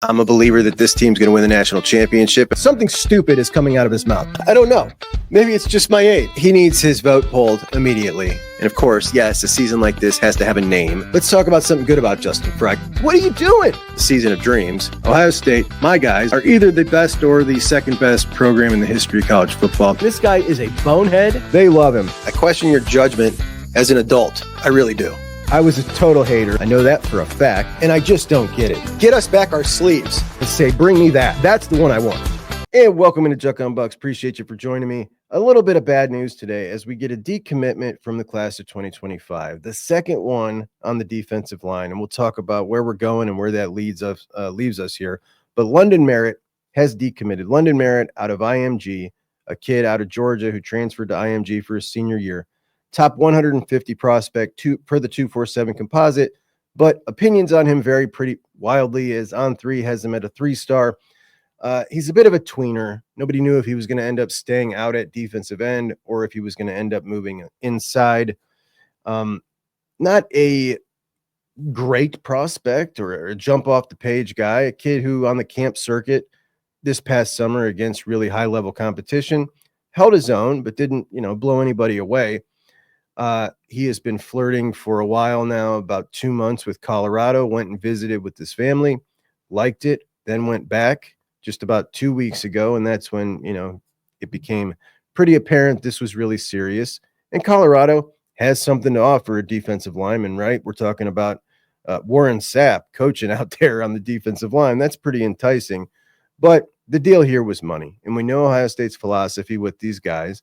I'm a believer that this team's going to win the national championship. Something stupid is coming out of his mouth. I don't know. Maybe it's just my age. He needs his vote pulled immediately. And of course, yes, a season like this has to have a name. Let's talk about something good about Justin Freck. What are you doing? The season of dreams. Ohio State, my guys, are either the best or the second best program in the history of college football. This guy is a bonehead. They love him. I question your judgment as an adult. I really do. I was a total hater. I know that for a fact, and I just don't get it. Get us back our sleeves. And say, bring me that. That's the one I want. And welcome into Juckonbucks. Appreciate you for joining me. A little bit of bad news today as we get a decommitment from the class of 2025, the second one on the defensive line, and we'll talk about where we're going and where that leaves us here. But London Merritt has decommitted. London Merritt out of IMG, a kid out of Georgia who transferred to IMG for his senior year. Top 150 prospect per the 247 composite, but opinions on him vary pretty wildly, as On3 has him at a 3-star. He's a bit of a tweener. Nobody knew if he was going to end up staying out at defensive end or if he was going to end up moving inside. Not a great prospect or a jump off the page guy, a kid who on the camp circuit this past summer against really high level competition held his own, but didn't, blow anybody away. He has been flirting for a while now, about 2 months with Colorado, went and visited with his family, liked it, then went back just about 2 weeks ago. And that's when, it became pretty apparent this was really serious. And Colorado has something to offer a defensive lineman, right? We're talking about Warren Sapp coaching out there on the defensive line. That's pretty enticing. But the deal here was money. And we know Ohio State's philosophy with these guys.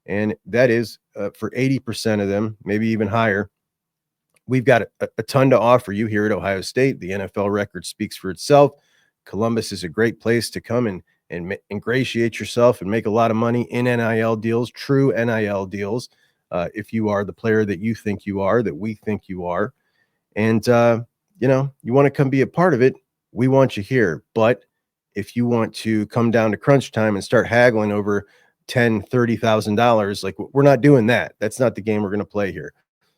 And that is for 80% of them, maybe even higher. We've got a ton to offer you here at Ohio State. The NFL record speaks for itself. Columbus is a great place to come and ingratiate yourself and make a lot of money in NIL deals, true NIL deals, if you are the player that you think you are, that we think you are. And, you want to come be a part of it, we want you here. But if you want to come down to crunch time and start haggling over $10,000-$30,000, like, we're not doing that. That's not the game we're going to play here.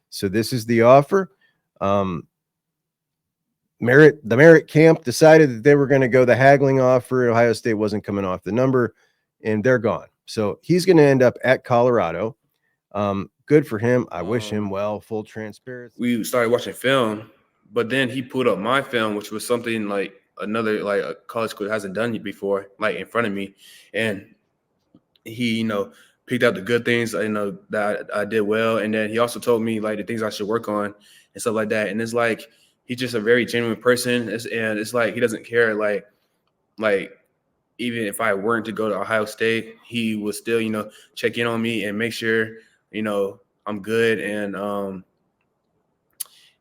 So this is the offer. The Merritt camp decided that they were going to go the haggling offer. Ohio State wasn't coming off the number, and they're gone. So he's going to end up at Colorado. Good for him. I wish him well. Full transparency. We started watching film, but then he pulled up my film, which was something like a college coach hasn't done before, like in front of me, and he, picked out the good things, that I did well. And then he also told me like the things I should work on and stuff like that. And it's like, he's just a very genuine person. And it's like, he doesn't care. Like even if I weren't to go to Ohio State, he would still, check in on me and make sure, I'm good. And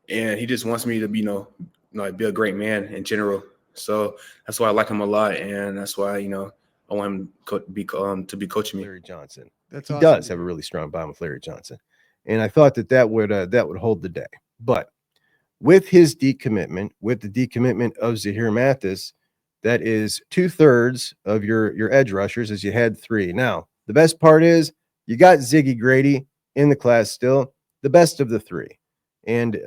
he just wants me to be, be a great man in general. So that's why I like him a lot. And that's why, I want him to be coaching me. Larry Johnson. He awesome. Does have a really strong bond with Larry Johnson, and I thought that would hold the day. But with his decommitment, with the decommitment of Zahir Mathis, that is 2/3 of your edge rushers, as you had 3. Now the best part is you got Ziggy Grady in the class still, the best of the 3, and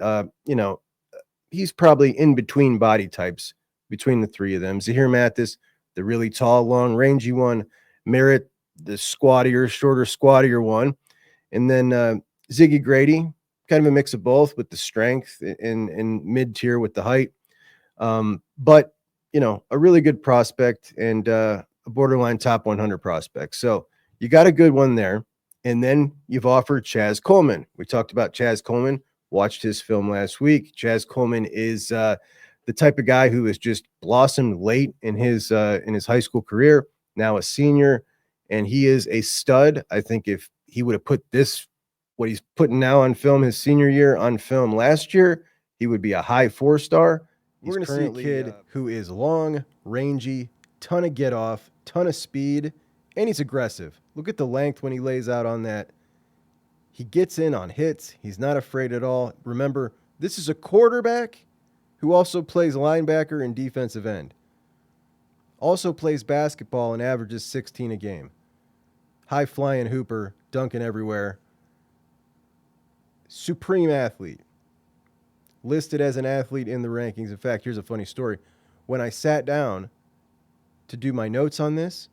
he's probably in between body types between the 3 of them. Zahir Mathis, the really tall, long, rangy one. Merritt, the shorter, squattier one. And then Ziggy Grady, kind of a mix of both with the strength and mid-tier with the height. But, a really good prospect and a borderline top 100 prospect. So you got a good one there. And then you've offered Chaz Coleman. We talked about Chaz Coleman, watched his film last week. Chaz Coleman is the type of guy who has just blossomed late in his high school career, now a senior, and he is a stud. I think if he would have put what he's putting now on film, his senior year on film last year, he would be a high 4-star. We're going to see a kid who is long, rangy, ton of get off, ton of speed, and he's aggressive. Look at the length when he lays out on that. He gets in on hits. He's not afraid at all. Remember, this is a quarterback who also plays linebacker and defensive end. Also plays basketball and averages 16 a game. High-flying hooper, dunking everywhere. Supreme athlete. Listed as an athlete in the rankings. In fact, here's a funny story. when I sat down to do my notes on this,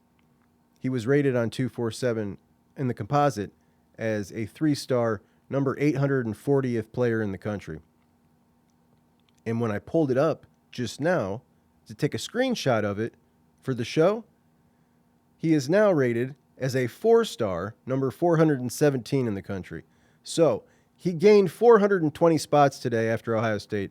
he was rated on 247 in the composite as a 3-star, number 840th player in the country. And when I pulled it up just now to take a screenshot of it for the show, he is now rated as a 4-star, number 417 in the country. So he gained 420 spots today after Ohio State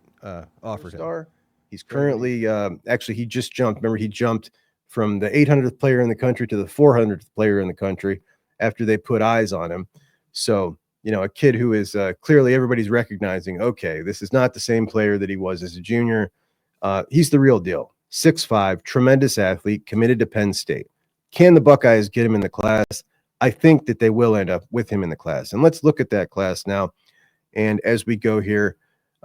offered him. He's currently, actually, he just jumped. Remember, he jumped from the 800th player in the country to the 400th player in the country after they put eyes on him. So, you know, a kid who is clearly everybody's recognizing, okay, this is not the same player that he was as a junior. He's the real deal. 6'5", tremendous athlete, committed to Penn State. Can the Buckeyes get him in the class? I think that they will end up with him in the class. And let's look at that class now. And as we go here,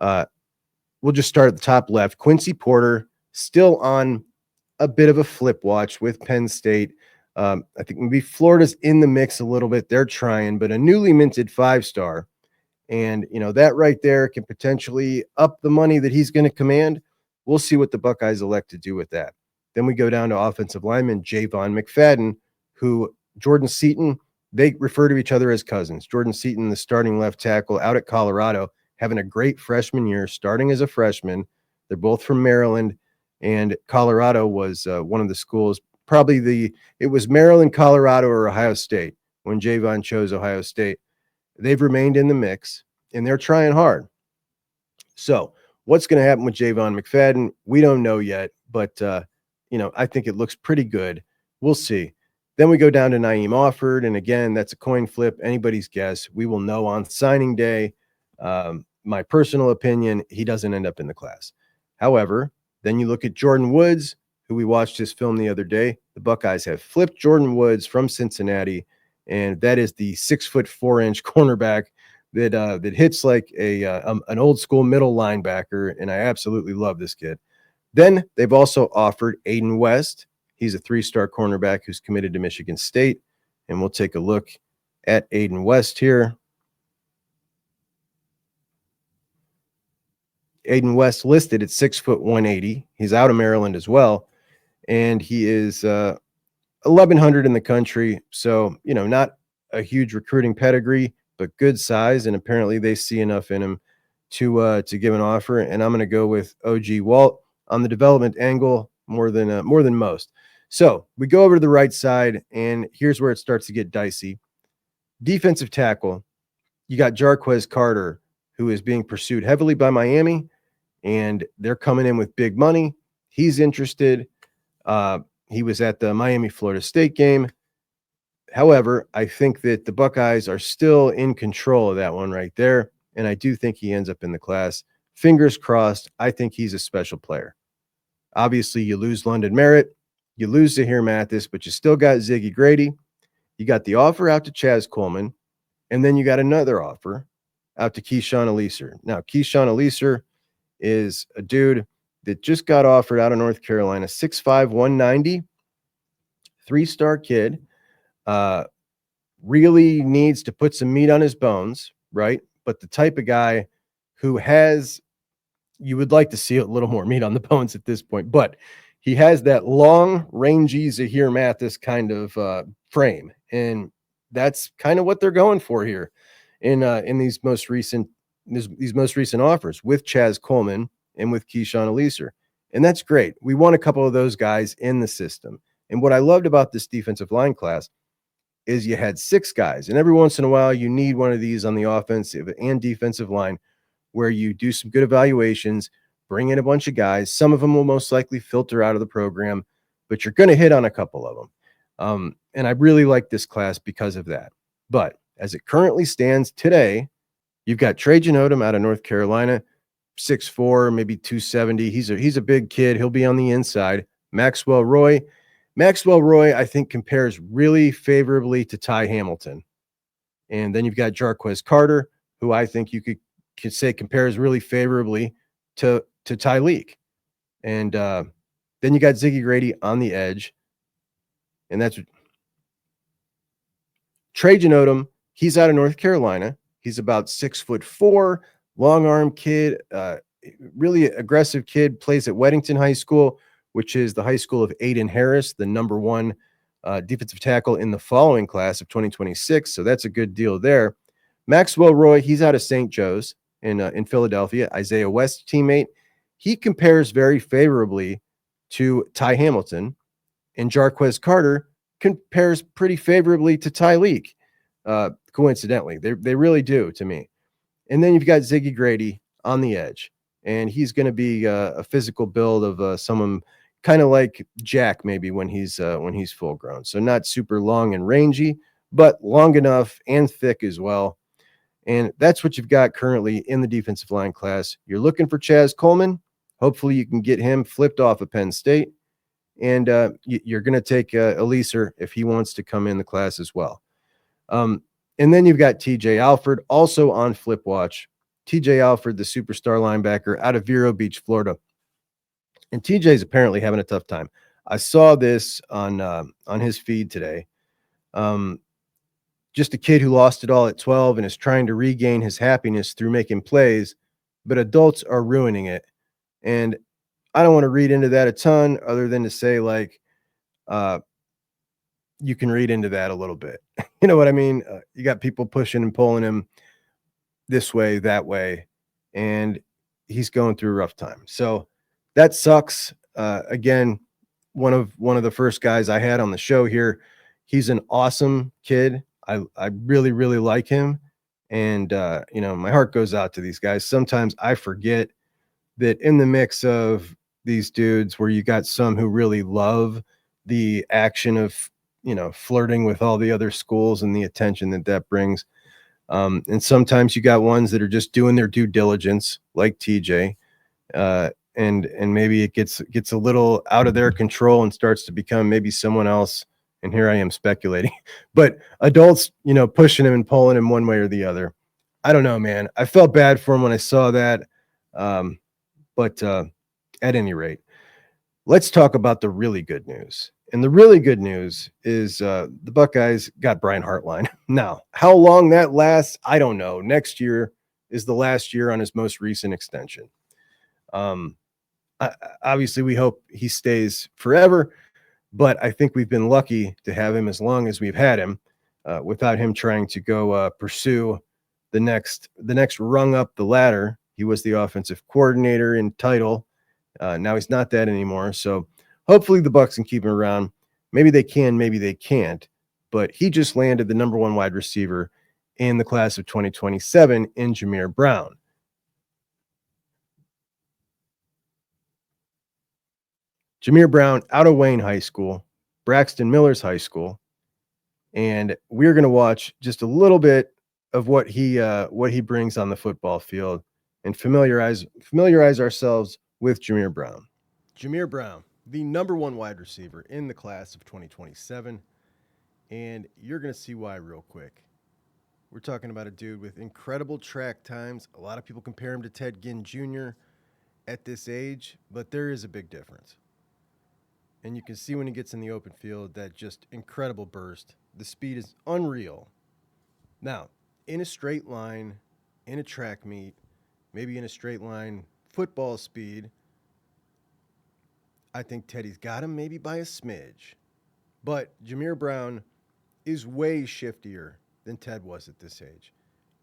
we'll just start at the top left. Quincy Porter, still on a bit of a flip watch with Penn State. I think maybe Florida's in the mix a little bit. They're trying, but a newly minted 5-star. And, you know, that right there can potentially up the money that he's going to command. We'll see what the Buckeyes elect to do with that. Then we go down to offensive lineman Javon McFadden, who Jordan Seaton, they refer to each other as cousins. Jordan Seaton, the starting left tackle out at Colorado, having a great freshman year, starting as a freshman. They're both from Maryland, and Colorado was one of the schools, it was Maryland, Colorado, or Ohio State when Javon chose Ohio State. They've remained in the mix, and they're trying hard. So what's going to happen with Javon McFadden? We don't know yet, but, you know, I think it looks pretty good. We'll see. Then we go down to Naeem Alford, and again, that's a coin flip, anybody's guess. We will know on signing day. My personal opinion, he doesn't end up in the class. However, then you look at Jordan Woods, who we watched his film the other day. The Buckeyes have flipped Jordan Woods from Cincinnati, and that is the 6'4" cornerback that hits like an old school middle linebacker, and I absolutely love this kid. Then they've also offered Aiden West. He's a 3-star cornerback who's committed to Michigan State, and we'll take a look at Aiden West here. Aiden West listed at 6'180". He's out of Maryland as well, and he is 1,100 in the country. So, you know, not a huge recruiting pedigree, but good size, and apparently they see enough in him to give an offer. And I'm going to go with OG Walt on the development angle more than most. So we go over to the right side, and here's where it starts to get dicey. Defensive tackle, you got Jarquez Carter, who is being pursued heavily by Miami, and they're coming in with big money. He's interested. He was at the Miami-Florida State game. However, I think that the Buckeyes are still in control of that one right there, and I do think he ends up in the class. Fingers crossed. I think he's a special player. Obviously, you lose London Merritt. You lose Zahir Mathis, but you still got Ziggy Grady. You got the offer out to Chaz Coleman, and then you got another offer out to Keyshawn Eliser. Now, Keyshawn Eliser is a dude that just got offered out of North Carolina, 6'5", 190, 3-star kid. Really needs to put some meat on his bones, right? But the type of guy who has, you would like to see a little more meat on the bones at this point, but he has that long, rangy Zahir Mathis kind of frame, and that's kind of what they're going for here in these most recent offers with Chaz Coleman and with Keyshawn Eliser, and that's great. We want a couple of those guys in the system, and what I loved about this defensive line class is you had 6 guys, and every once in a while you need one of these on the offensive and defensive line where you do some good evaluations, bring in a bunch of guys. Some of them will most likely filter out of the program, but you're going to hit on a couple of them. And I really like this class because of that. But as it currently stands today, you've got Trajan Odom out of North Carolina, 6'4", maybe 270. He's a big kid. He'll be on the inside. Maxwell Roy, I think, compares really favorably to Ty Hamilton. And then you've got Jarquez Carter, who I think you could say compares really favorably to Tyleek. And then you got Ziggy Grady on the edge. And that's Trajan Odom. He's out of North Carolina. He's about 6'4", long arm kid, really aggressive kid, plays at Weddington High School. which is the high school of Aiden Harris, the number one defensive tackle in the following class of 2026. So that's a good deal there. Maxwell Roy, he's out of St. Joe's in Philadelphia. Isaiah West teammate. He compares very favorably to Ty Hamilton, and Jarquez Carter compares pretty favorably to Ty Leak. Coincidentally, they really do to me. And then you've got Ziggy Grady on the edge, and he's going to be a physical build of someone kind of like Jack, maybe when he's full grown. So not super long and rangy, but long enough and thick as well. And that's what you've got currently in the defensive line class. You're looking for Chaz Coleman. Hopefully you can get him flipped off of Penn State. And you're going to take Eliser if he wants to come in the class as well. And then you've got TJ Alford also on flip watch. TJ Alford, the superstar linebacker out of Vero Beach, Florida. And TJ's apparently having a tough time. I saw this on his feed today. Just a kid who lost it all at 12 and is trying to regain his happiness through making plays, but adults are ruining it. And I don't want to read into that a ton other than to say, like, you can read into that a little bit. You know what I mean? You got people pushing and pulling him this way, that way, and he's going through a rough time. So that sucks. Again, one of the first guys I had on the show here. He's an awesome kid. I really, really like him. And, my heart goes out to these guys. Sometimes I forget that in the mix of these dudes where you got some who really love the action of, flirting with all the other schools and the attention that brings. And sometimes you got ones that are just doing their due diligence, like TJ. And maybe it gets a little out of their control and starts to become maybe someone else. And here I am speculating, but adults, pushing him and pulling him one way or the other. I don't know, man. I felt bad for him when I saw that. But at any rate, let's talk about the really good news. And the really good news is the Buckeyes got Brian Hartline. Now, how long that lasts, I don't know. Next year is the last year on his most recent extension. Obviously, we hope he stays forever. But I think we've been lucky to have him as long as we've had him, without him trying to go pursue the next rung up the ladder. He was the offensive coordinator in title. Now he's not that anymore. So hopefully the Bucs can keep him around. Maybe they can, maybe they can't. But he just landed the number one wide receiver in the class of 2027 in Jameer Brown. Jameer Brown out of Wayne High School, Braxton Miller's high school, and we're going to watch just a little bit of what he brings on the football field and familiarize ourselves with Jameer Brown. Jameer Brown, the number one wide receiver in the class of 2027, and you're going to see why real quick. We're talking about a dude with incredible track times. A lot of people compare him to Ted Ginn Jr. at this age, but there is a big difference. And you can see when he gets in the open field that just incredible burst. The speed is unreal. Now, in a straight line, in a track meet, maybe in a straight line football speed, I think Teddy's got him maybe by a smidge. But Jameer Brown is way shiftier than Ted was at this age.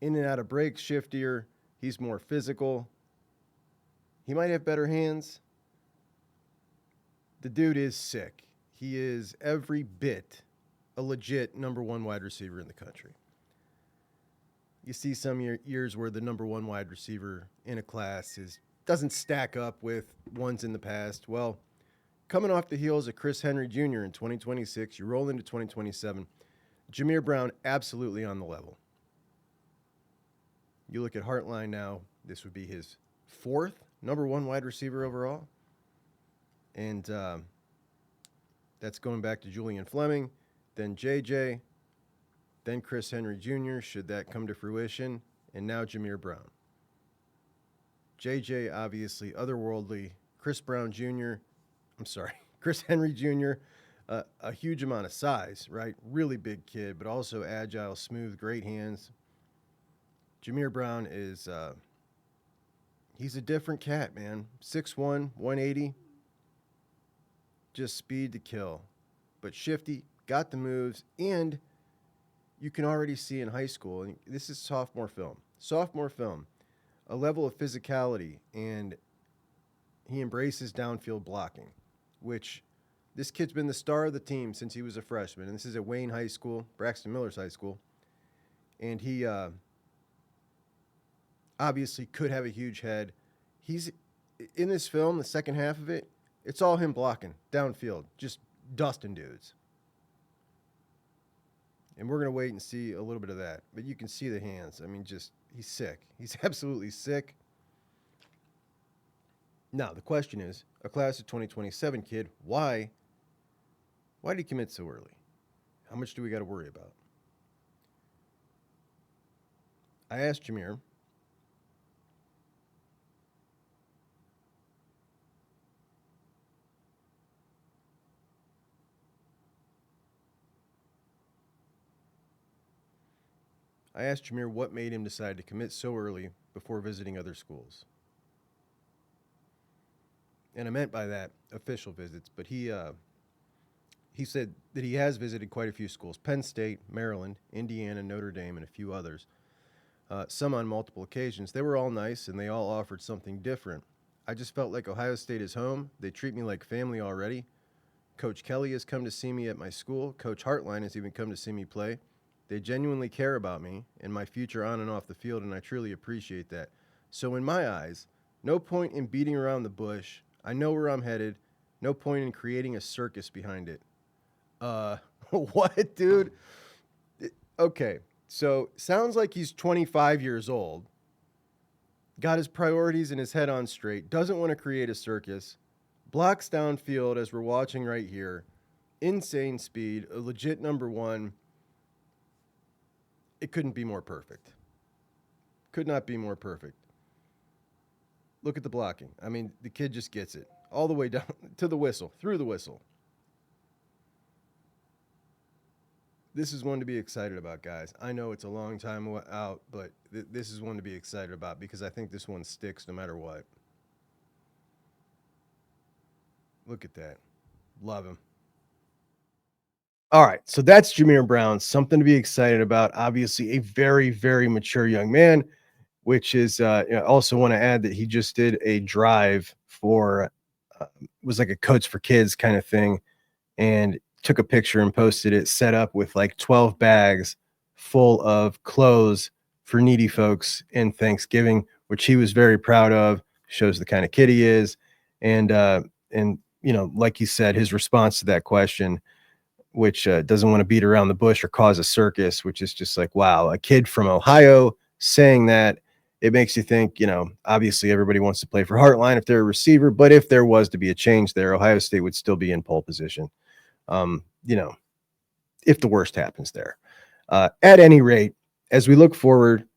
In and out of breaks, shiftier. He's more physical. He might have better hands. The dude is sick. He is every bit a legit number one wide receiver in the country. You see some years where the number one wide receiver in a class doesn't stack up with ones in the past. Well, coming off the heels of Chris Henry Jr. in 2026, you roll into 2027. Jameer Brown absolutely on the level. You look at Hartline now, this would be his fourth number one wide receiver overall. And that's going back to Julian Fleming, then JJ, then Chris Henry Jr., should that come to fruition, and now Jameer Brown. JJ, obviously otherworldly. Chris Henry Jr., a huge amount of size, right? Really big kid, but also agile, smooth, great hands. Jameer Brown is, he's a different cat, man. 6'1", 180. just speed to kill, but shifty, got the moves, and you can already see in high school, and this is sophomore film, a level of physicality, and he embraces downfield blocking, which this kid's been the star of the team since he was a freshman, and this is at Wayne High School, Braxton Miller's high school, and he obviously could have a huge head. He's in this film, the second half of it, it's all him blocking downfield, just dusting dudes. And we're going to wait and see a little bit of that. But you can see the hands. I mean, just, he's sick. He's absolutely sick. Now, the question is, a class of 2027 kid, why did he commit so early? How much do we got to worry about? I asked Jameer. What made him decide to commit so early before visiting other schools. And I meant by that official visits, but he said that he has visited quite a few schools: Penn State, Maryland, Indiana, Notre Dame, and a few others. Some on multiple occasions. They were all nice, and they all offered something different. I just felt like Ohio State is home. They treat me like family already. Coach Kelly has come to see me at my school. Coach Hartline has even come to see me play. They genuinely care about me and my future on and off the field, and I truly appreciate that. So in my eyes, no point in beating around the bush. I know where I'm headed. No point in creating a circus behind it. What, dude? Okay, so sounds like he's 25 years old, got his priorities and his head on straight, doesn't want to create a circus, blocks downfield as we're watching right here, insane speed, a legit number one. It couldn't be more perfect. Could not be more perfect. Look at the blocking. I mean, the kid just gets it all the way down to the whistle, through the whistle. This is one to be excited about, guys. I know it's a long time out, but this is one to be excited about because I think this one sticks no matter what. Look at that. Love him. All right, so that's Jameer Brown, something to be excited about. Obviously, a very, very mature young man, which is I also want to add that he just did a drive for, it was like a Coats for Kids kind of thing, and took a picture and posted it, set up with like 12 bags full of clothes for needy folks in Thanksgiving, which he was very proud of. Shows the kind of kid he is. And like he said, his response to that question, which doesn't want to beat around the bush or cause a circus, which is just like, wow, a kid from Ohio saying that. It makes you think, obviously everybody wants to play for Heartline if they're a receiver, but if there was to be a change there, Ohio State would still be in pole position. If the worst happens there. At any rate, as we look forward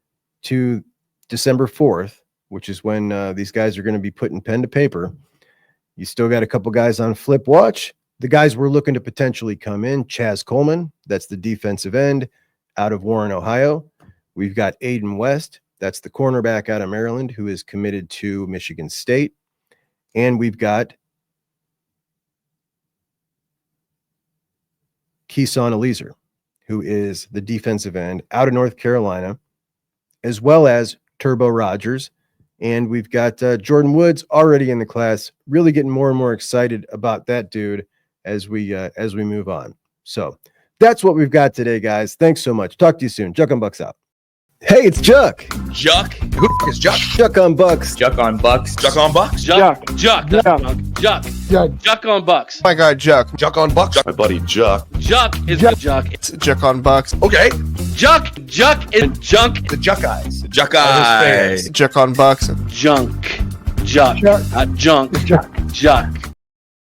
to December 4th, which is when these guys are going to be putting pen to paper, you still got a couple guys on flip watch. The guys we're looking to potentially come in: Chaz Coleman, that's the defensive end out of Warren, Ohio. We've got Aiden West, that's the cornerback out of Maryland, who is committed to Michigan State. And we've got Keeson Eliezer, who is the defensive end out of North Carolina, as well as Turbo Rogers. And we've got Jordan Woods already in the class, really getting more and more excited about that dude as we move on. So that's what we've got today, guys. Thanks so much. Talk to you soon. Juckonbucks out. Hey, it's Juck. Juck? Who is Juck? Juckonbucks. Juckonbucks. Juckonbucks? Juck. Juckonbucks. My guy Juck. Juckonbucks. My buddy Juck. Juck is the Juck. It's Juckonbucks. Okay. Juck is junk. The Juck eyes. The Juck eyes. Juckonbucks. Junk. Juck. Not junk. Juck.